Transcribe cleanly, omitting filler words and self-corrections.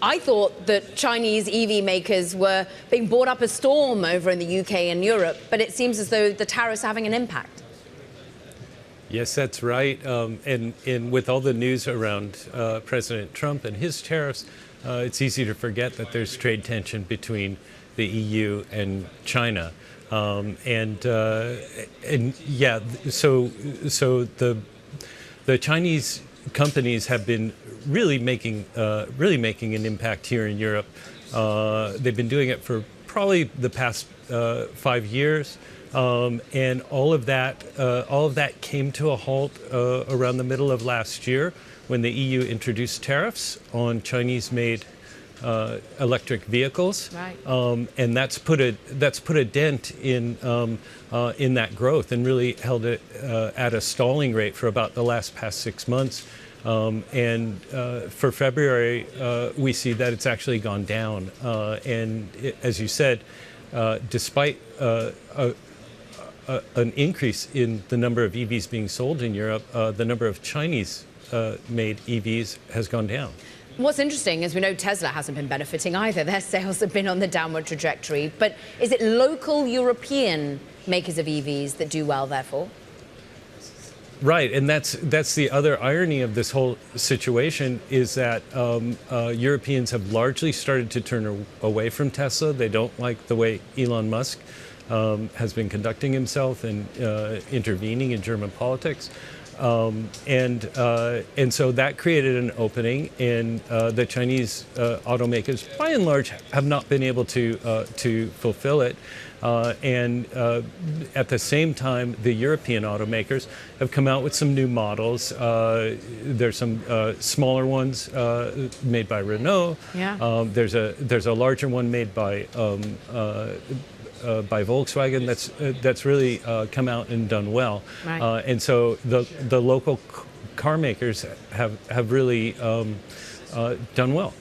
I thought that Chinese EV makers were being brought up a storm over in the UK and Europe, but it seems as though the tariffs are having an impact. Yes, that's right. And with all the news around President Trump and his tariffs, it's easy to forget that there's trade tension between the EU and China. So the Chinese companies have been really making an impact here in Europe. They've been doing it for probably the past 5 years, and all of that came to a halt around the middle of last year when the EU introduced tariffs on Chinese-made electric vehicles, right. And that's put a dent in that growth and really held it at a stalling rate for about the past 6 months. For February, we see that it's actually gone down. As you said, despite an increase in the number of EVs being sold in Europe, the number of Chinese-made EVs has gone down. What's interesting is we know Tesla hasn't been benefiting either. Their sales have been on the downward trajectory. But is it local European makers of EVs that do well, therefore? Right, and that's the other irony of this whole situation is that Europeans have largely started to turn away from Tesla. They don't like the way Elon Musk has been conducting himself and intervening in German politics. And so that created an opening, and the Chinese automakers, by and large, have not been able to fulfill it. At the same time, the European automakers have come out with some new models. There's some smaller ones made by Renault. Yeah. There's a larger one made by Volkswagen that's really come out and done well. Right. And so the local car makers have really done well.